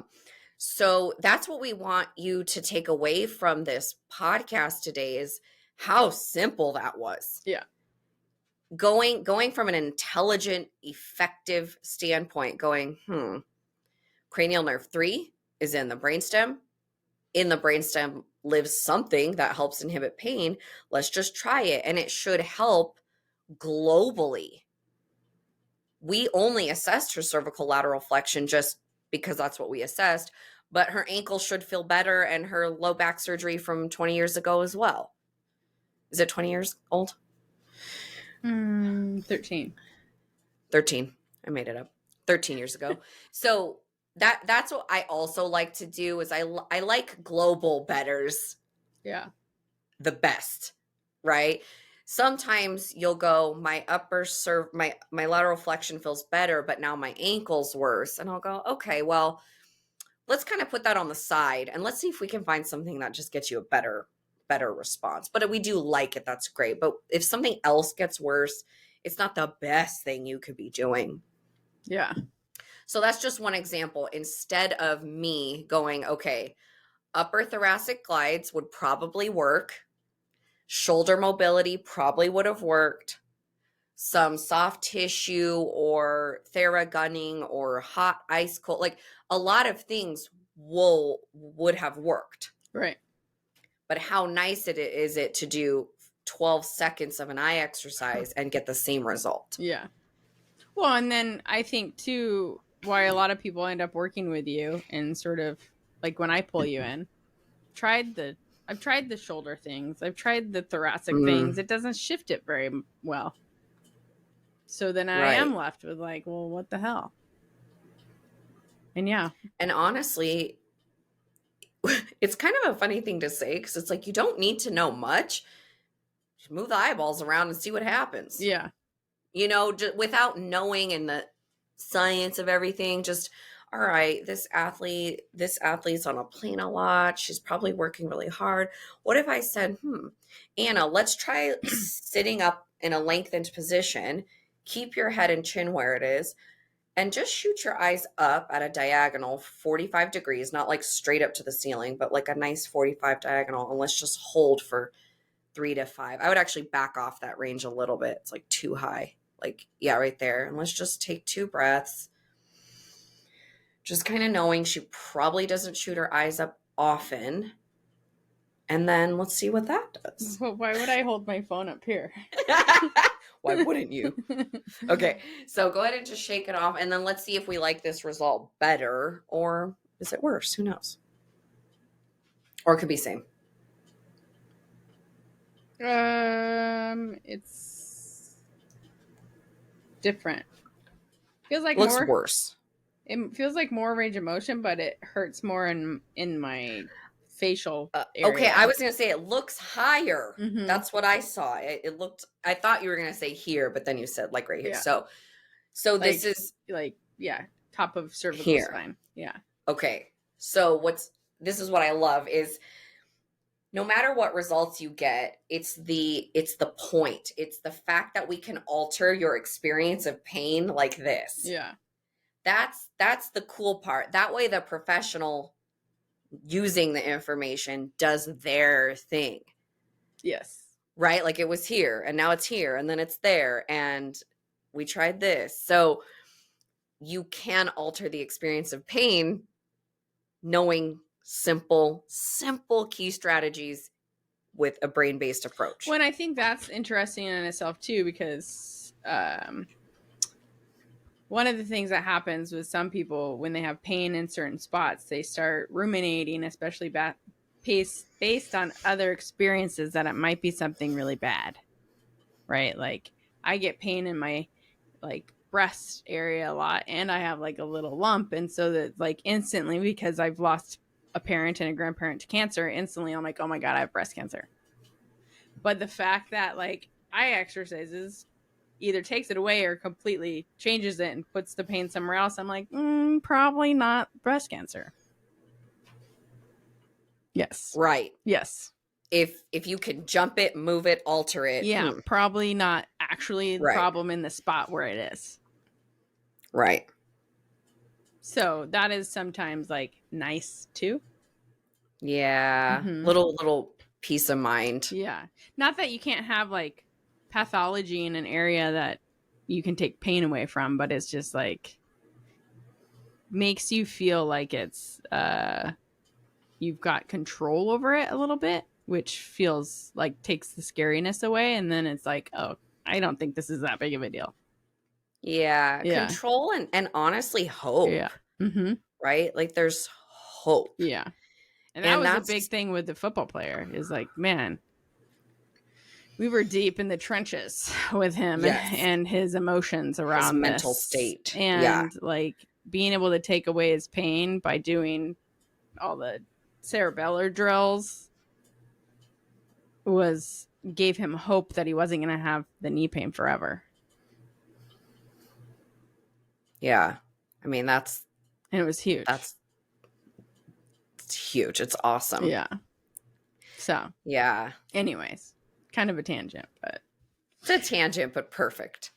So that's what we want you to take away from this podcast today is how simple that was. Yeah. Going from an intelligent, effective standpoint, cranial nerve 3 is in the brainstem. In the brainstem lives something that helps inhibit pain. Let's just try it. And it should help globally. We only assessed her cervical lateral flexion just because that's what we assessed, but her ankle should feel better, and her low back surgery from 20 years ago as well. Is it 20 years old? 13. 13. I made it up. 13 years ago. So that's what I also like to do is I like global betters. Yeah. The best, right? Sometimes you'll go, my my lateral flexion feels better, but now my ankle's worse. And I'll go, okay, well, let's kind of put that on the side and let's see if we can find something that just gets you a better response. But we do like it. That's great. But if something else gets worse, it's not the best thing you could be doing. Yeah. So that's just one example. Instead of me going, okay, upper thoracic glides would probably work. Shoulder mobility probably would have worked. Some soft tissue or theragunning or hot ice cold, like a lot of things would have worked. Right. But how nice is it to do 12 seconds of an eye exercise and get the same result? Yeah. Well, and then I think too, why a lot of people end up working with you and sort of like when I pull you in, I've tried the shoulder things. I've tried the thoracic things. It doesn't shift it very well. So then I am left with like, well, what the hell? And yeah. And honestly, it's kind of a funny thing to say because it's like you don't need to know much. Just move the eyeballs around and see what happens. Yeah. you know, just without knowing and the science of everything, just, all right, this athlete's on a plane a lot. She's probably working really hard. What if I said, Anna, let's try sitting up in a lengthened position, keep your head and chin where it is, and just shoot your eyes up at a diagonal 45 degrees, not like straight up to the ceiling, but like a nice 45 diagonal. And let's just hold for 3 to 5. I would actually back off that range a little bit. It's like too high. Like, yeah, right there. And let's just take 2 breaths. Just kind of knowing she probably doesn't shoot her eyes up often. And then let's see what that does. Why would I hold my phone up here? Why wouldn't you? Okay, so go ahead and just shake it off. And then let's see if we like this result better, or is it worse? Who knows? Or it could be same. It's different. Feels like Looks more worse. It feels like more range of motion, but it hurts more in my facial area. Okay, I was gonna say it looks higher. Mhm. That's what I saw. It looked. I thought you were gonna say here, but then you said like right here. Yeah. So this is like, yeah, top of cervical here. spine. Yeah. Okay. So this is what I love is no matter what results you get, it's the point. It's the fact that we can alter your experience of pain like this. Yeah. That's the cool part. That way the professional using the information does their thing. Yes. Right? Like it was here and now it's here and then it's there and we tried this. So you can alter the experience of pain knowing simple key strategies with a brain-based approach. Well, and I think that's interesting in itself too, because one of the things that happens with some people when they have pain in certain spots, they start ruminating, especially based on other experiences, that it might be something really bad, right? Like I get pain in my like breast area a lot, and I have like a little lump, and so that like instantly, because I've lost a parent and a grandparent to cancer, instantly I'm like, oh my God, I have breast cancer. But the fact that like eye exercises either takes it away or completely changes it and puts the pain somewhere else, I'm like, probably not breast cancer. Yes. Right. Yes. If you can jump it, move it, alter it. Yeah, probably not actually the problem in the spot where it is. Right. So that is sometimes like nice too. Yeah. Mm-hmm. Little peace of mind. Yeah. Not that you can't have like pathology in an area that you can take pain away from, but it's just like makes you feel like it's you've got control over it a little bit, which feels like takes the scariness away, and then it's like, oh, I don't think this is that big of a deal. Yeah. Control and honestly hope. Yeah. Mm-hmm. Right? Like there's hope. Yeah. And that was a big thing with the football player is like, man, we were deep in the trenches with him and his emotions around his mental state. And like being able to take away his pain by doing all the cerebellar drills gave him hope that he wasn't going to have the knee pain forever. Yeah. I mean, and it was huge. It's huge. It's awesome. Yeah. So, yeah. Anyways, kind of a tangent, but it's a tangent, but perfect.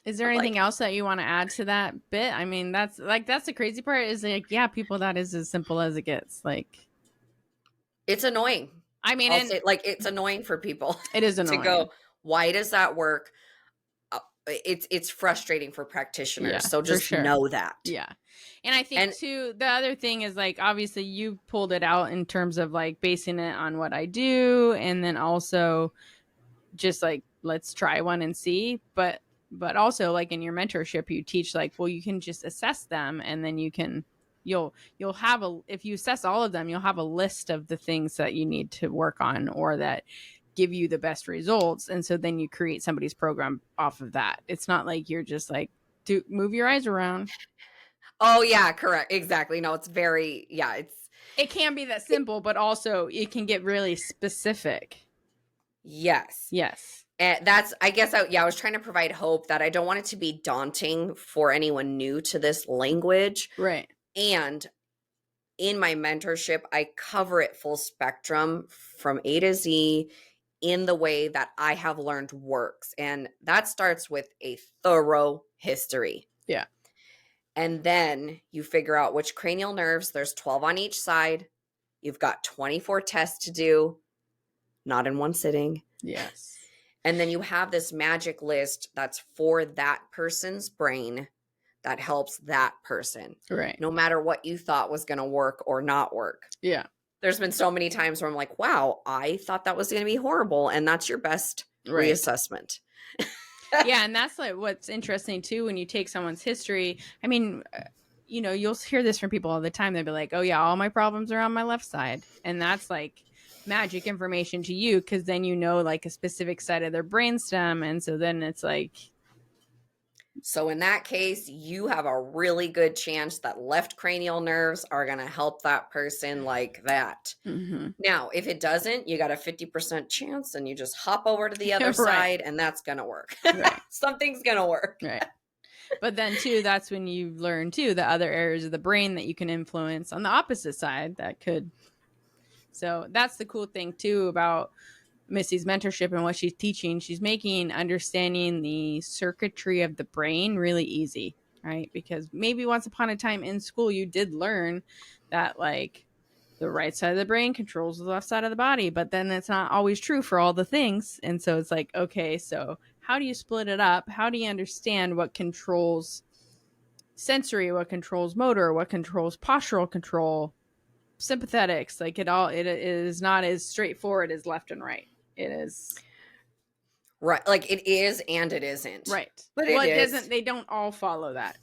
Is there anything else that you want to add to that bit? I mean, that's the crazy part is like, yeah, people, that is as simple as it gets. Like, it's annoying. I mean, it's annoying for people. It is annoying to go, why does that work? It's frustrating for practitioners. Yeah, so just know that. Yeah. And I think too, the other thing is like, obviously you pulled it out in terms of like basing it on what I do. And then also just like, let's try one and see. But also like in your mentorship, you teach like, well, you can just assess them. And then you'll have if you assess all of them, you'll have a list of the things that you need to work on or that give you the best results. And so then you create somebody's program off of that. It's not like you're just like, move your eyes around. Oh yeah, correct. Exactly. No, it's very, it can be that simple, but also it can get really specific. Yes. And that's, I guess, I was trying to provide hope that I don't want it to be daunting for anyone new to this language. Right. And in my mentorship, I cover it full spectrum from A to Z in the way that I have learned works. And that starts with a thorough history. Yeah. And then you figure out which cranial nerves, there's 12 on each side. You've got 24 tests to do, not in one sitting. Yes. And then you have this magic list that's for that person's brain that helps that person. Right. No matter what you thought was going to work or not work. Yeah. There's been so many times where I'm like, wow, I thought that was going to be horrible. And that's your best reassessment. Yeah. And that's like what's interesting too, when you take someone's history. I mean, you know, you'll hear this from people all the time. They'll be like, oh yeah, all my problems are on my left side. And that's like magic information to you, because then you know like a specific side of their brainstem. And so then it's like, so in that case, you have a really good chance that left cranial nerves are going to help that person like that. mm-hmm. Now, if it doesn't, you got a 50% chance and you just hop over to the other side and that's going to work. Right. Something's going to work. Right. But then too, that's when you learn too the other areas of the brain that you can influence on the opposite side that could. So that's the cool thing too about Missy's mentorship and what she's teaching. She's making understanding the circuitry of the brain really easy, right? Because maybe once upon a time in school, you did learn that like the right side of the brain controls the left side of the body, but then it's not always true for all the things. And so it's like, okay, so how do you split it up? How do you understand what controls sensory, what controls motor, what controls postural control, sympathetics? Like it is not as straightforward as left and right. It is right, like it is and it isn't, right, but well, it doesn't. They don't all follow that.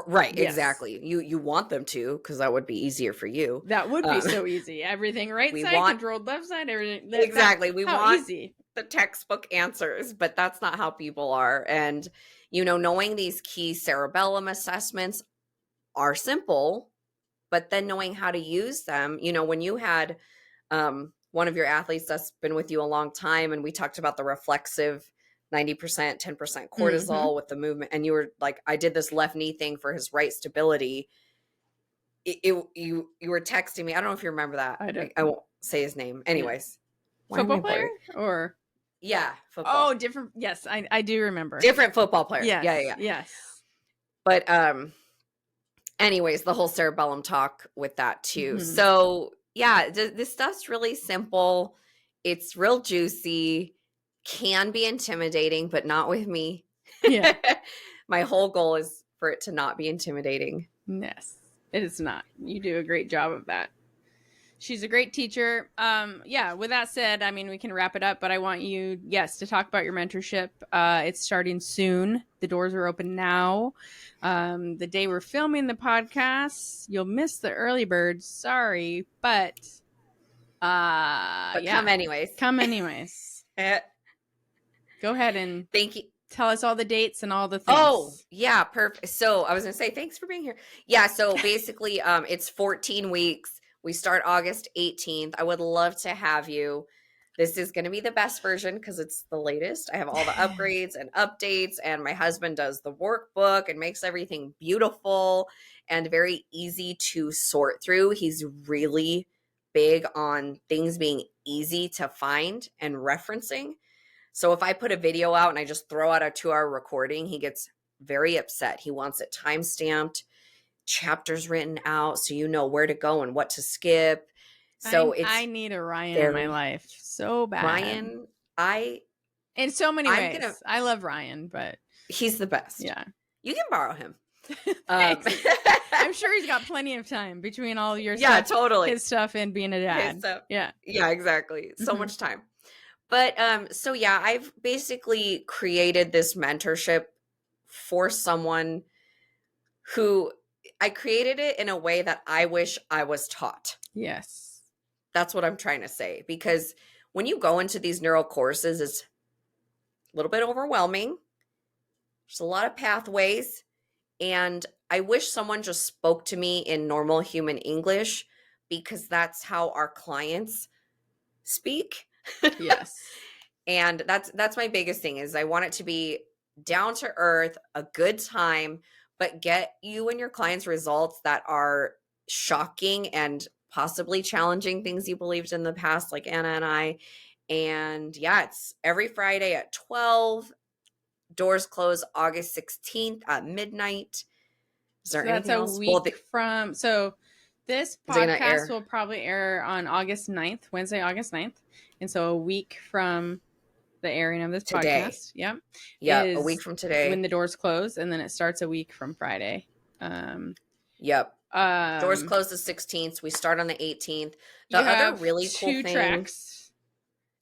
Right, yes. Exactly. You want them to, because that would be easier for you. That would be so easy. Everything right side controlled left side. Everything exactly. We want easy. The textbook answers, but that's not how people are. And you know, knowing these key cerebellum assessments are simple, but then knowing how to use them. You know, when you had one of your athletes that's been with you a long time, and we talked about the reflexive 90%, 10% cortisol with the movement. And you were like, I did this left knee thing for his right stability. You were texting me. I don't know if you remember that. I won't say his name. Anyways. Football player or? Yeah. Football. Oh, different. Yes. I do remember. Different football player. Yes. Yeah. Yes. But anyways, the whole cerebellum talk with that too. So yeah, this stuff's really simple. It's real juicy, can be intimidating, but not with me. Yeah. My whole goal is for it to not be intimidating. Yes, it is not. You do a great job of that. She's a great teacher. Yeah, with that said, I mean, we can wrap it up, but I want you, yes, to talk about your mentorship. It's starting soon. The doors are open now. The day we're filming the podcast, you'll miss the early birds. Sorry, but yeah. Come anyways. Come anyways. Go ahead and thank you. Tell us all the dates and all the things. Oh, yeah, perfect. So I was going to say, thanks for being here. Yeah, so basically, it's 14 weeks. We start August 18th. I would love to have you. This is going to be the best version because it's the latest. I have all the upgrades and updates, and my husband does the workbook and makes everything beautiful and very easy to sort through. He's really big on things being easy to find and referencing. So if I put a video out and I just throw out a 2-hour recording, he gets very upset. He wants it time-stamped, chapters written out, so you know where to go and what to skip. So I need a Ryan in my life so bad. Ryan, in so many ways. I love Ryan, but he's the best. Yeah. You can borrow him. I'm sure he's got plenty of time between all your stuff. Yeah, totally. His stuff and being a dad. Yeah. Yeah, exactly. So much time. But so yeah, I've basically created this mentorship for someone who I created it in a way that I wish I was taught. Yes. That's what I'm trying to say. Because when you go into these neural courses, it's a little bit overwhelming. There's a lot of pathways. And I wish someone just spoke to me in normal human English, because that's how our clients speak. Yes. And that's my biggest thing is I want it to be down to earth, a good time, but get you and your clients results that are shocking and possibly challenging things you believed in the past, like Anna and I. And yeah, it's every Friday at 12. Doors close August 16th at midnight. Is there So that's anything a else? week from. So this Is it gonna podcast air will probably air on August 9th, Wednesday, August 9th. And so a week from the airing of this today? podcast, yep, Yep, a week is from when today. the doors close, and then it starts a week from Friday. Yep. Doors Um, close the 16th. We start on the 18th. The you other have really cool 2 thing, tracks.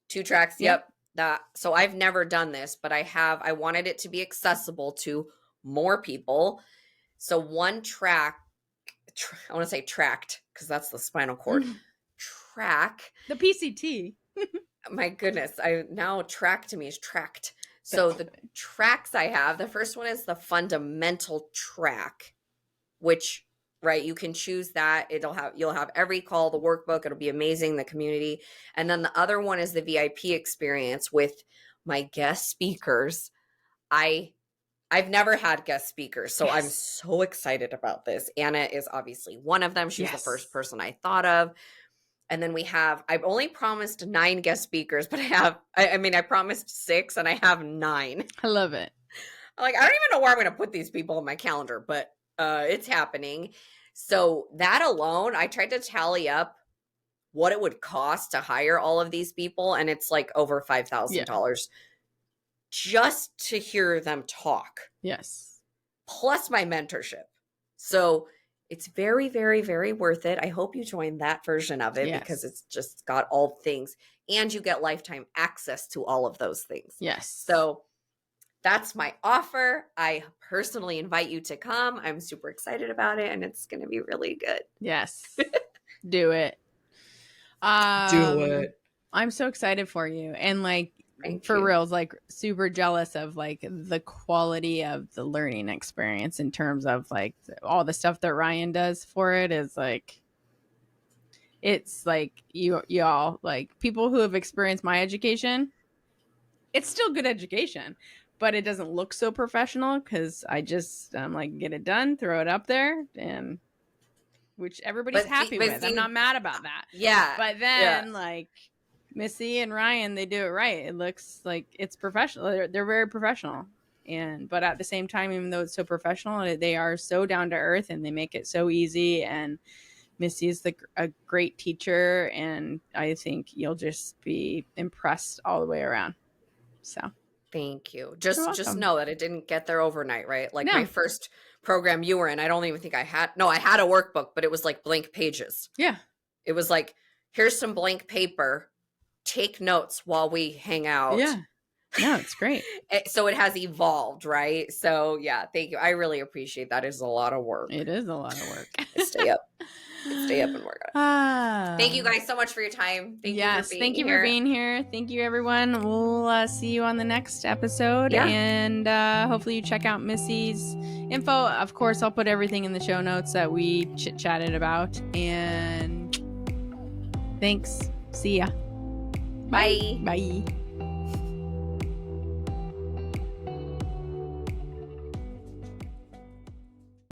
2 tracks. Yep. Yep. So I've never done this, but I wanted it to be accessible to more people. So one track, I want to say tracked because that's the spinal cord. Track. The PCT. My goodness. Now track to me is tracked. So the tracks I have, the first one is the fundamental track, which, right, you can choose that. You'll have every call, the workbook. It'll be amazing, the community. And then the other one is the VIP experience with my guest speakers. I've never had guest speakers, so I'm so excited about this. Anna is obviously one of them. She was the first person I thought of. And then I've only promised 9 guest speakers, but I promised 6 and I have 9. I love it. I don't even know where I'm going to put these people in my calendar, but it's happening. So that alone, I tried to tally up what it would cost to hire all of these people, and it's like over $5,000 just to hear them talk. Yes. Plus my mentorship. So it's very, very, very worth it. I hope you join that version of it because it's just got all things, and you get lifetime access to all of those things. Yes. So that's my offer. I personally invite you to come. I'm super excited about it, and it's going to be really good. Yes. Do it. Do it. I'm so excited for you. And Thank for you. reals, super jealous of the quality of the learning experience in terms of all the stuff that Ryan does for it is it's y'all people who have experienced my education. It's still good education, but it doesn't look so professional because I'm get it done, throw it up there, and which everybody's happy with. I'm not mad about that. Yeah. But then Missy and Ryan, they do it right. It looks like it's professional. They're very professional. But at the same time, even though it's so professional, they are so down to earth and they make it so easy. And Missy is a great teacher. And I think you'll just be impressed all the way around. So thank you. Just know that it didn't get there overnight, right? My first program you were in, I don't even think I had a workbook, but it was blank pages. Yeah. It was here's some blank paper. Take notes while we hang out. Yeah. No, it's great. So it has evolved, right? So yeah, thank you. I really appreciate that. It's a lot of work. It is a lot of work. Stay up and work on it. Thank you guys so much for your time. Thank you for being here. Thank you, everyone. We'll see you on the next episode. Yeah. And hopefully you check out Missy's info. Of course, I'll put everything in the show notes that we chit-chatted about. And thanks. See ya. Bye. Bye.